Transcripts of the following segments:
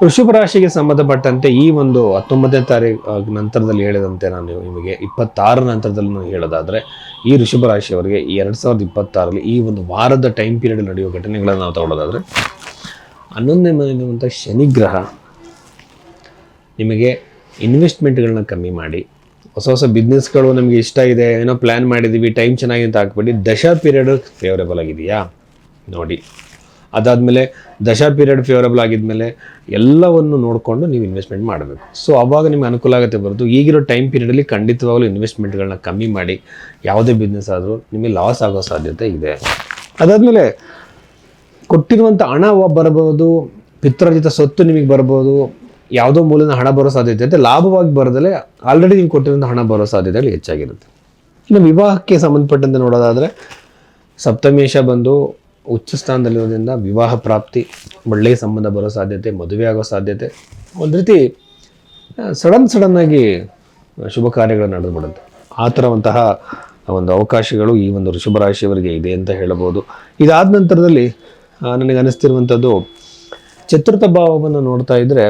ವೃಷಭ ರಾಶಿಗೆ ಸಂಬಂಧಪಟ್ಟಂತೆ ಈ ಒಂದು 19ನೇ ತಾರೀಕು ನಂತರದಲ್ಲಿ ಹೇಳಿದಂತೆ ನಾನು ನಿಮಗೆ 26 ನಂತರದಲ್ಲಿ ನಾನು ಹೇಳೋದಾದರೆ ಈ ವೃಷಭ ರಾಶಿಯವರಿಗೆ ಈ 2026ರಲ್ಲಿ ಈ ಒಂದು ವಾರದ ಟೈಮ್ ಪೀರಿಯಡ್ ನಡೆಯುವ ಘಟನೆಗಳನ್ನು ನಾವು ತಗೊಳ್ಳೋದಾದರೆ 11ನೇ ಮನೆಯಲ್ಲಿರುವಂಥ ಶನಿಗ್ರಹ ನಿಮಗೆ ಇನ್ವೆಸ್ಟ್ಮೆಂಟ್ಗಳನ್ನ ಕಮ್ಮಿ ಮಾಡಿ ಹೊಸ ಬಿಸ್ನೆಸ್ಗಳು ನಮಗೆ ಇಷ್ಟ ಇದೆ, ಏನೋ ಪ್ಲ್ಯಾನ್ ಮಾಡಿದ್ದೀವಿ, ಟೈಮ್ ಚೆನ್ನಾಗಿದೆ ಅಂತ ಹಾಕ್ಬಿಟ್ಟು ದಶಾ ಪೀರಿಯಡ್ ಫೇವರೇಬಲ್ ಆಗಿದೆಯಾ ನೋಡಿ. ಅದಾದಮೇಲೆ ದಶಾ ಪೀರಿಯಡ್ ಫೇವರೇಬಲ್ ಆಗಿದ್ಮೇಲೆ ಎಲ್ಲವನ್ನು ನೋಡಿಕೊಂಡು ನೀವು ಇನ್ವೆಸ್ಟ್ಮೆಂಟ್ ಮಾಡಬೇಕು. ಸೊ ಆವಾಗ ನಿಮ್ಗೆ ಅನುಕೂಲ ಆಗುತ್ತೆ ಹೊರತು ಈಗಿರೋ ಟೈಮ್ ಪೀರಿಯಡಲ್ಲಿ ಖಂಡಿತವಾಗಲೂ ಇನ್ವೆಸ್ಟ್ಮೆಂಟ್ಗಳನ್ನ ಕಮ್ಮಿ ಮಾಡಿ ಯಾವುದೇ ಬಿಸ್ನೆಸ್ ಆದರೂ ನಿಮಗೆ ಲಾಸ್ ಆಗೋ ಸಾಧ್ಯತೆ ಇದೆ. ಅದಾದಮೇಲೆ ಕೊಟ್ಟಿರುವಂಥ ಹಣ ಬರಬಹುದು, ಪಿತ್ರಾರ್ಜಿತ ಸೊತ್ತು ನಿಮಗೆ ಬರ್ಬೋದು, ಯಾವುದೋ ಮೂಲದಿಂದ ಹಣ ಬರೋ ಸಾಧ್ಯತೆ ಇರುತ್ತೆ. ಲಾಭವಾಗಿ ಬರೋದಲ್ಲೇ ಆಲ್ರೆಡಿ ನೀವು ಕೊಟ್ಟಿರುವಂಥ ಹಣ ಬರೋ ಸಾಧ್ಯತೆಗಳು ಹೆಚ್ಚಾಗಿರುತ್ತೆ. ಇನ್ನು ವಿವಾಹಕ್ಕೆ ಸಂಬಂಧಪಟ್ಟಂತೆ ನೋಡೋದಾದರೆ ಸಪ್ತಮೇಶ ಬಂದು ಉಚ್ಚ ಸ್ಥಾನದಲ್ಲಿರೋದ್ರಿಂದ ವಿವಾಹ ಪ್ರಾಪ್ತಿ, ಒಳ್ಳೆಯ ಸಂಬಂಧ ಬರೋ ಸಾಧ್ಯತೆ, ಮದುವೆ ಆಗೋ ಸಾಧ್ಯತೆ, ಒಂದು ರೀತಿ ಸಡನ್ನಾಗಿ ಶುಭ ಕಾರ್ಯಗಳು ನಡೆದುಬಿಡುತ್ತೆ. ಆ ಥರವಂತಹ ಒಂದು ಅವಕಾಶಗಳು ಈ ಒಂದು ವೃಷಭ ರಾಶಿಯವರಿಗೆ ಇದೆ ಅಂತ ಹೇಳಬಹುದು. ಇದಾದ ನಂತರದಲ್ಲಿ ನನಗೆ ಅನಿಸ್ತಿರುವಂಥದ್ದು, ಚತುರ್ಥ ಭಾವವನ್ನು ನೋಡ್ತಾ ಇದ್ದರೆ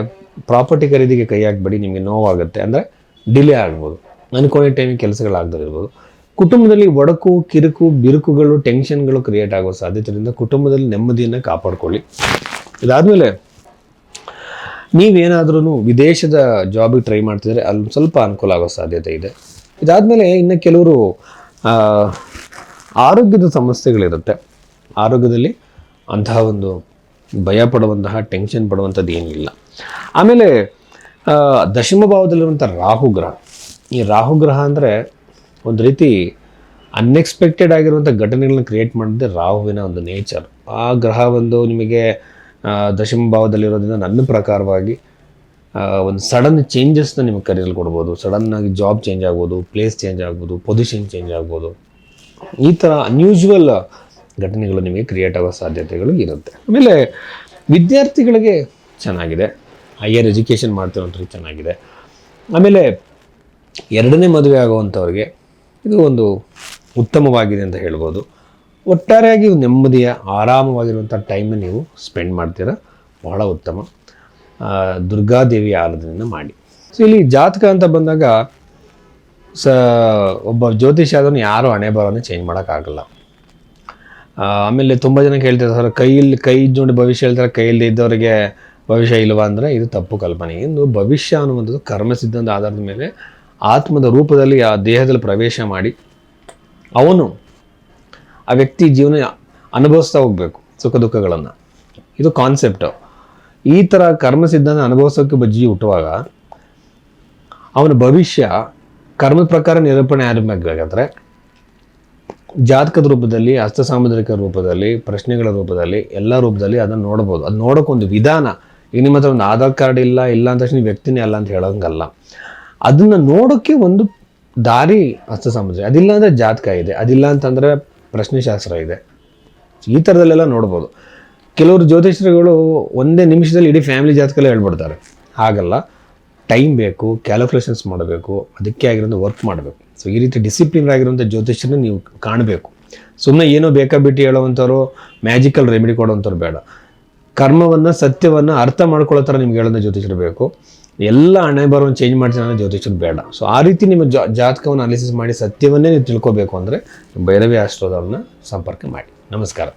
ಪ್ರಾಪರ್ಟಿ ಖರೀದಿಗೆ ಕೈ ಹಾಕಬೇಡಿ, ನಿಮಗೆ ನೋವಾಗುತ್ತೆ, ಅಂದರೆ ಡಿಲೇ ಆಗ್ಬೋದು, ಅನ್ಕೊಂಡಿದ್ದ ಟೈಮಿಗೆ ಕೆಲಸಗಳಾಗದಿರ್ಬೋದು. ಕುಟುಂಬದಲ್ಲಿ ಒಡಕು, ಕಿರುಕು, ಬಿರುಕುಗಳು, ಟೆನ್ಷನ್ಗಳು ಕ್ರಿಯೇಟ್ ಆಗೋ ಸಾಧ್ಯತೆಯಿಂದ ಕುಟುಂಬದಲ್ಲಿ ನೆಮ್ಮದಿಯನ್ನು ಕಾಪಾಡ್ಕೊಳ್ಳಿ. ಇದಾದಮೇಲೆ ನೀವೇನಾದ್ರೂ ವಿದೇಶದ ಜಾಬಿಗೆ ಟ್ರೈ ಮಾಡ್ತಿದ್ರೆ ಅಲ್ಲಿ ಸ್ವಲ್ಪ ಅನುಕೂಲ ಆಗೋ ಸಾಧ್ಯತೆ ಇದೆ. ಇದಾದಮೇಲೆ ಇನ್ನು ಕೆಲವರು ಆರೋಗ್ಯದ ಸಮಸ್ಯೆಗಳಿರುತ್ತೆ. ಆರೋಗ್ಯದಲ್ಲಿ ಅಂತಹ ಒಂದು ಭಯ ಪಡುವಂತಹ, ಟೆನ್ಷನ್ ಪಡುವಂಥದ್ದು ಏನಿಲ್ಲ. ಆಮೇಲೆ ದಶಮ ಭಾವದಲ್ಲಿರುವಂಥ ರಾಹುಗ್ರಹ, ಈ ರಾಹುಗ್ರಹ ಅಂದರೆ ಒಂದು ರೀತಿ ಅನ್ಎಕ್ಸ್ಪೆಕ್ಟೆಡ್ ಆಗಿರುವಂಥ ಘಟನೆಗಳನ್ನ ಕ್ರಿಯೇಟ್ ಮಾಡಿದ್ರೆ ರಾಹುವಿನ ಒಂದು ನೇಚರ್. ಆ ಗ್ರಹ ಒಂದು ನಿಮಗೆ ದಶಮ ಭಾವದಲ್ಲಿರೋದ್ರಿಂದ ನನ್ನ ಪ್ರಕಾರವಾಗಿ ಒಂದು ಸಡನ್ ಚೇಂಜಸ್ನ ನಿಮಗೆ ಕರಿಯಲ್ಲಿ ಕೊಡ್ಬೋದು. ಸಡನ್ನಾಗಿ ಜಾಬ್ ಚೇಂಜ್ ಆಗ್ಬೋದು, ಪ್ಲೇಸ್ ಚೇಂಜ್ ಆಗ್ಬೋದು, ಪೊಸಿಷನ್ ಚೇಂಜ್ ಆಗ್ಬೋದು. ಈ ಥರ ಅನ್ಯೂಶುವಲ್ ಘಟನೆಗಳು ನಿಮಗೆ ಕ್ರಿಯೇಟ್ ಆಗೋ ಸಾಧ್ಯತೆಗಳು ಇರುತ್ತೆ. ಆಮೇಲೆ ವಿದ್ಯಾರ್ಥಿಗಳಿಗೆ ಚೆನ್ನಾಗಿದೆ, ಹೈಯರ್ ಎಜುಕೇಷನ್ ಮಾಡ್ತಿರೋಂಥವ್ರಿಗೆ ಚೆನ್ನಾಗಿದೆ. ಆಮೇಲೆ ಎರಡನೇ ಮದುವೆ ಆಗುವಂಥವ್ರಿಗೆ ಇದು ಒಂದು ಉತ್ತಮವಾಗಿದೆ ಅಂತ ಹೇಳ್ಬೋದು. ಒಟ್ಟಾರೆಯಾಗಿ ನೆಮ್ಮದಿಯ ಆರಾಮವಾಗಿರುವಂಥ ಟೈಮನ್ನು ನೀವು ಸ್ಪೆಂಡ್ ಮಾಡ್ತೀರಾ, ಬಹಳ ಉತ್ತಮ. ದುರ್ಗಾದೇವಿಯ ಆರಾಧನೆಯನ್ನು ಮಾಡಿ. ಸೊ ಇಲ್ಲಿ ಜಾತಕ ಅಂತ ಬಂದಾಗ ಒಬ್ಬ ಜ್ಯೋತಿಷ ಆದವನು ಯಾರೂ ಹಣೆ ಬರೋನೇ ಚೇಂಜ್ ಮಾಡೋಕ್ಕಾಗಲ್ಲ. ಆಮೇಲೆ ತುಂಬ ಜನ ಕೇಳ್ತಾರೆ, ಸರ್ ಕೈ ನೋಡಿ ಭವಿಷ್ಯ ಹೇಳ್ತಾರೆ, ಕೈಯಲ್ಲಿ ಇದ್ದವರಿಗೆ ಭವಿಷ್ಯ ಇಲ್ವಾ ಅಂದರೆ ಇದು ತಪ್ಪು ಕಲ್ಪನೆ. ಇನ್ನು ಭವಿಷ್ಯ ಅನ್ನುವಂಥದ್ದು ಕರ್ಮ ಸಿದ್ಧಾಂತ ಆಧಾರದ ಮೇಲೆ ಆತ್ಮದ ರೂಪದಲ್ಲಿ ಆ ದೇಹದಲ್ಲಿ ಪ್ರವೇಶ ಮಾಡಿ ಅವನು ಆ ವ್ಯಕ್ತಿ ಜೀವನ ಅನುಭವಿಸ್ತಾ ಹೋಗಬೇಕು ಸುಖ ದುಃಖಗಳನ್ನು. ಇದು ಕಾನ್ಸೆಪ್ಟು. ಈ ಥರ ಕರ್ಮ ಸಿದ್ಧಾಂತ ಅನುಭವಿಸೋಕ್ಕೆ ಬಜ್ಜಿ ಹುಟ್ಟುವಾಗ ಅವನ ಭವಿಷ್ಯ ಕರ್ಮದ ಪ್ರಕಾರ ನಿರೂಪಣೆ ಆಗಬೇಕಾದ್ರೆ ಜಾತಕದ ರೂಪದಲ್ಲಿ, ಹಸ್ತ ಸಾಮುದ್ರಿಕ ರೂಪದಲ್ಲಿ, ಪ್ರಶ್ನೆಗಳ ರೂಪದಲ್ಲಿ, ಎಲ್ಲ ರೂಪದಲ್ಲಿ ಅದನ್ನು ನೋಡ್ಬೋದು. ಅದು ನೋಡೋಕ್ಕೊಂದು ವಿಧಾನ. ಈಗ ನಿಮ್ಮ ಹತ್ರ ಒಂದು ಆಧಾರ್ ಕಾರ್ಡ್ ಇಲ್ಲ ಅಂತ ತಕ್ಷಣ ವ್ಯಕ್ತಿನೇ ಅಲ್ಲ ಅಂತ ಹೇಳೋಂಗಲ್ಲ. ಅದನ್ನು ನೋಡೋಕ್ಕೆ ಒಂದು ದಾರಿ ಹಸ್ತ ಸಾಮುದ್ರಿಕ. ಅದಿಲ್ಲ ಅಂದರೆ ಜಾತಕ ಇದೆ, ಅದಿಲ್ಲ ಅಂತಂದರೆ ಪ್ರಶ್ನೆಶಾಸ್ತ್ರ ಇದೆ. ಈ ಥರದಲ್ಲೆಲ್ಲ ನೋಡ್ಬೋದು. ಕೆಲವರು ಜ್ಯೋತಿಷ್ಯರುಗಳು ಒಂದೇ ನಿಮಿಷದಲ್ಲಿ ಇಡೀ ಫ್ಯಾಮಿಲಿ ಜಾತಕಲ್ಲೇ ಹೇಳ್ಬಿಡ್ತಾರೆ. ಹಾಗಲ್ಲ, ಟೈಮ್ ಬೇಕು, ಕ್ಯಾಲ್ಕುಲೇಷನ್ಸ್ ಮಾಡಬೇಕು, ಅದಕ್ಕೆ ಆಗಿರೋದು ವರ್ಕ್ ಮಾಡಬೇಕು. ಸೊ ಈ ರೀತಿ ಡಿಸಿಪ್ಲಿನ್ ಆಗಿರುವಂಥ ಜ್ಯೋತಿಷ್ಯನ ನೀವು ಕಾಣಬೇಕು. ಸುಮ್ಮನೆ ಏನೋ ಬೇಕಾಬಿಟ್ಟು ಹೇಳೋವಂಥವ್ರು, ಮ್ಯಾಜಿಕಲ್ ರೆಮಿಡಿ ಕೊಡೋವಂಥವ್ರು ಬೇಡ. ಕರ್ಮವನ್ನು, ಸತ್ಯವನ್ನು ಅರ್ಥ ಮಾಡ್ಕೊಳ್ಳೋ ಥರ ನಿಮ್ಗೆ ಹೇಳೋದು ಜ್ಯೋತಿಷ್ಯರು ಬೇಕು. ಎಲ್ಲ ಹಣೆ ಬರೋವನ್ನು ಚೇಂಜ್ ಮಾಡ್ತೀನಿ ಜ್ಯೋತಿಷ್ಯರು ಬೇಡ. ಸೊ ಆ ರೀತಿ ನಿಮ್ಮ ಜಾತಕವನ್ನು ಅನಾಲಿಸಿಸ್ ಮಾಡಿ ಸತ್ಯವನ್ನೇ ನೀವು ತಿಳ್ಕೊಬೇಕು ಅಂದರೆ ಭೈರವಿ ಆಸ್ಟ್ರೋದವ್ರನ್ನ ಸಂಪರ್ಕ ಮಾಡಿ. ನಮಸ್ಕಾರ.